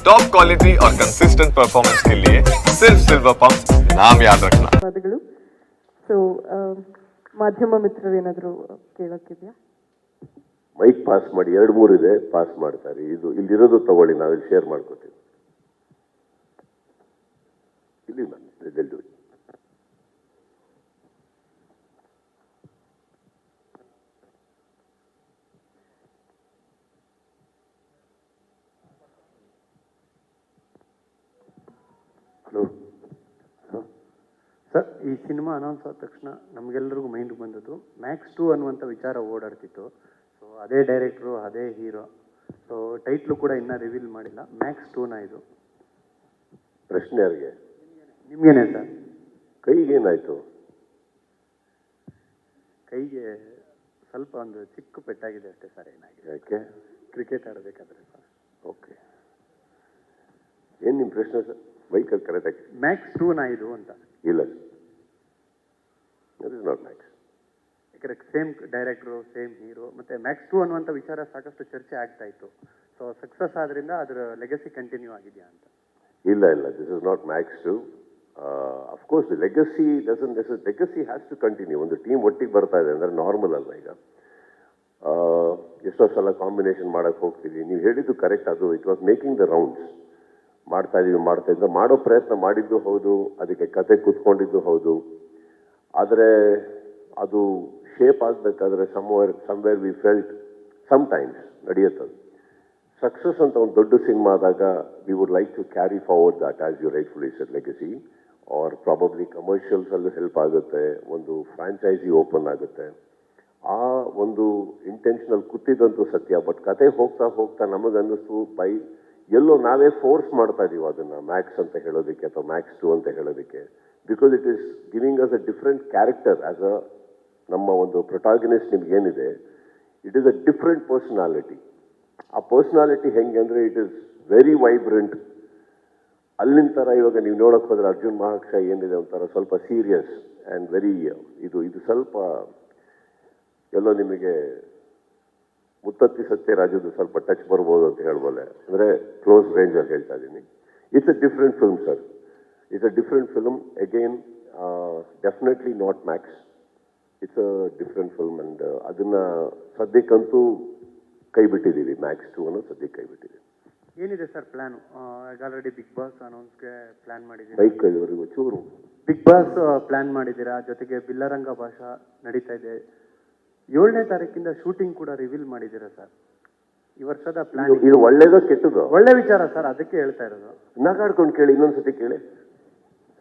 Top quality और consistent performance के लिए सिर्फ सिल्वर पंप नाम याद रखना. ಸೊ ಮಾಧ್ಯಮ ಮಿತ್ರರೇನಾದರೂ ಕೇಳಕ್ಕಿದೆಯಾ? ಮೈಕ್ ಪಾಸ್ ಮಾಡಿ 2-3 ಇದೆ, ಪಾಸ್ ಮಾಡ್ತಾರೆ. ಇದು ಇಲ್ಲಿರೋದು ತಗೊಳ್ಳಿ, ನಾವಿಲ್ಲಿ ಶೇರ್ ಮಾಡ್ಕೋತೀವಿ. ಇಲ್ಲಿ ನಾನು ಹಲೋ ಸರ್, ಈ ಸಿನಿಮಾ ಅನೌನ್ಸ್ ಆದ ತಕ್ಷಣ ನಮಗೆಲ್ಲರಿಗೂ ಮೈಂಡ್ಗೆ ಬಂದದ್ದು ಮ್ಯಾಕ್ಸ್ 2 ಅನ್ನುವಂಥ ವಿಚಾರ ಓಡಾಡ್ತಿತ್ತು. ಸೊ ಅದೇ ಡೈರೆಕ್ಟ್ರು, ಅದೇ ಹೀರೋ. ಸೊ ಟೈಟ್ಲು ಕೂಡ ಇನ್ನೂ ರಿವೀಲ್ ಮಾಡಿಲ್ಲ. ಮ್ಯಾಕ್ಸ್ 2ನ ಇದು ಪ್ರಶ್ನೆ ಯಾರಿಗೆ? ನಿಮ್ಗೇನೆ ಸರ್. ಕೈಗೇನಾಯ್ತು? ಕೈಗೆ ಸ್ವಲ್ಪ ಒಂದು ಚಿಕ್ಕ ಪೆಟ್ಟಾಗಿದೆ ಅಷ್ಟೇ ಸರ್. ಏನಾಗಿದೆ? ಯಾಕೆ? Cricket ಆಡಬೇಕಾದ್ರೆ sir. ಓಕೆ, ಏನು ನಿಮ್ಮ ಪ್ರಶ್ನೆ ಸರ್? ಬೈಕಲ್ಲಿ ಕರೆಕ್ಟಾಗಿ ಮ್ಯಾಕ್ಸ್ 2ನ ಇದು ಅಂತ. ಇಲ್ಲ, ಇಟ್ ಇಸ್ ನಾಟ್ ಮ್ಯಾಕ್ಸ್. ಯಾಕಂದರೆ ಸೇಮ್ ಡೈರೆಕ್ಟ್ರು, ಸೇಮ್ ಹೀರೋ, ಮತ್ತು ಮ್ಯಾಕ್ಸ್ 2 ಅನ್ನುವಂಥ ವಿಚಾರ ಸಾಕಷ್ಟು ಚರ್ಚೆ ಆಗ್ತಾ ಇತ್ತು. ಸೊ ಸಕ್ಸಸ್ ಆದ್ರಿಂದ ಅದರ ಲೆಗಸಿ ಕಂಟಿನ್ಯೂ ಆಗಿದೆಯಾ ಅಂತ. ಇಲ್ಲ, this is not max 2. Of course the legacy legacy has to continue. ಒಂದು ಟೀಮ್ ಒಟ್ಟಿಗೆ ಬರ್ತಾ ಇದೆ ಅಂದರೆ ನಾರ್ಮಲ್ ಅಲ್ಲ. ಈಗ ಎಷ್ಟೋ ಸಲ ಕಾಂಬಿನೇಷನ್ ಮಾಡೋಕ್ಕೆ ಹೋಗ್ತೀವಿ. ನೀವು ಹೇಳಿದ್ದು ಕರೆಕ್ಟ್. ಅದು it was making the rounds. ಮಾಡ್ತಾ ಇದ್ದ ಮಾಡೋ ಪ್ರಯತ್ನ ಮಾಡಿದ್ದು ಹೌದು, ಅದಕ್ಕೆ ಕತೆ ಕೂತ್ಕೊಂಡಿದ್ದು ಹೌದು. ಆದರೆ ಅದು ಶೇಪ್ ಆಗಬೇಕಾದ್ರೆ ಸಮ್ವೇರ್ ವಿ ಫೆಲ್ಟ್ ಸಮ್ಟೈಮ್ಸ್ ನಡೆಯುತ್ತದೆ. ಸಕ್ಸಸ್ ಅಂತ ಒಂದು ದೊಡ್ಡ ಸಿನಿಮಾ ಆದಾಗ we would like to carry forward that as you rightfully said legacy, or probably ಕಮರ್ಷಿಯಲ್ಸಲ್ಲೂ ಹೆಲ್ಪ್ ಆಗುತ್ತೆ, ಒಂದು ಫ್ರಾಂಚೈಸಿ ಓಪನ್ ಆಗುತ್ತೆ. ಆ ಒಂದು ಇಂಟೆನ್ಷನಲ್ ಕೂತಿದ್ದಂತೂ ಸತ್ಯ. ಬಟ್ ಕತೆ ಹೋಗ್ತಾ ನಮಗನ್ನಿಸ್ತು ಎಲ್ಲೋ ನಾವೇ ಫೋರ್ಸ್ ಮಾಡ್ತಾ ಇದೀವಿ ಅದನ್ನು ಮ್ಯಾಕ್ಸ್ ಅಂತ ಹೇಳೋದಕ್ಕೆ ಅಥವಾ ಮ್ಯಾಕ್ಸ್ 2 ಅಂತ ಹೇಳೋದಕ್ಕೆ. Because it is giving us a different character as a ನಮ್ಮ ಒಂದು ಪ್ರೊಟಾಗನಿಸ್ಟ್. ನಿಮ್ಗೇನಿದೆ, it is a different personality. ಆ ಪರ್ಸನಾಲಿಟಿ ಹೆಂಗೆ ಅಂದರೆ ಇಟ್ ಈಸ್ ವೆರಿ ವೈಬ್ರೆಂಟ್. ಅಲ್ಲಿನ ಥರ ಇವಾಗ ನೀವು ನೋಡೋಕೆ ಹೋದರೆ ಅರ್ಜುನ್ ಮಹಾಕ್ಷ ಏನಿದೆ ಒಂಥರ ಸ್ವಲ್ಪ ಸೀರಿಯಸ್ ಆ್ಯಂಡ್ ವೆರಿ ಇದು ಸ್ವಲ್ಪ ಎಲ್ಲೋ ನಿಮಗೆ ಮುತ್ತತ್ತಿ ಸತ್ಯರಾಜದ್ದು ಸ್ವಲ್ಪ ಟಚ್ ಬರ್ಬೋದು ಅಂತ ಹೇಳ್ಬೋದೆ. ಅಂದರೆ ಕ್ಲೋಸ್ ರೇಂಜಲ್ಲಿ ಹೇಳ್ತಾ ಇದ್ದೀನಿ. It's a different film sir. It's a different film again. Definitely not Max. It's a different film and ಅದನ್ನು ಸದ್ಯಕ್ಕಂತೂ ಕೈ ಬಿಟ್ಟಿದ್ದೀವಿ. ಮ್ಯಾಕ್ಸ್ 2 ಅನ್ನೋ ಸದ್ಯಕ್ಕೆ ಕೈ ಬಿಟ್ಟಿದ್ದೀವಿ. ಏನಿದೆ sir plan? Already Bigg Boss ಅನೌನ್ಸ್ಗೆ ಪ್ಲಾನ್ ಮಾಡಿದ್ದೀರಾ? ಬೈಕ್ ಇದುವರೆಗೂ ಚೂರು ಬಿಗ್ ಬಾಸ್ ಪ್ಲಾನ್ ಮಾಡಿದ್ದೀರಾ, ಜೊತೆಗೆ ಬಿಲ್ಲರಂಗ ಭಾಷಾ ನಡೀತಾ ಇದೆ. 7ನೇ ತಾರೀಕಿಂದ ಶೂಟಿಂಗ್ ಕೂಡ ರಿವೀಲ್ ಮಾಡಿದ್ದೀರಾ ಸರ್. ಈ ವರ್ಷದ ಪ್ಲಾನ್ ಇದು ಒಳ್ಳೇದೋ ಕೆಟ್ಟದೋ? ಒಳ್ಳೆ ವಿಚಾರ ಸರ್, ಅದಕ್ಕೆ ಹೇಳ್ತಾ ಇರೋದು. ನಗಾಡ್ಕೊಂಡು ಕೇಳಿ, ಇನ್ನೊಂದ್ಸತಿ ಕೇಳಿ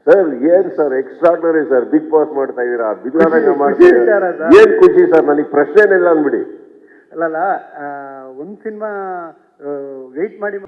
ಸರ್. ಏನ್ sir extraordinary sir, Bigg Boss ಮಾಡ್ತಾ ಇದೀರಾ, ಬಿಲ್ಲರಂಗ ಮಾಡ್ತೀರಾ, ಏನ್ ಖುಷಿ ಸರ್. ನನಗೆ ಪ್ರಶ್ನೆನಿಲ್ಲ ಅಂದ್ಬಿಡಿ. ಅಲ್ಲಲ್ಲ, ಒಂದು ಸಿನಿಮಾ ವೆಯ್ಟ್ ಮಾಡಿ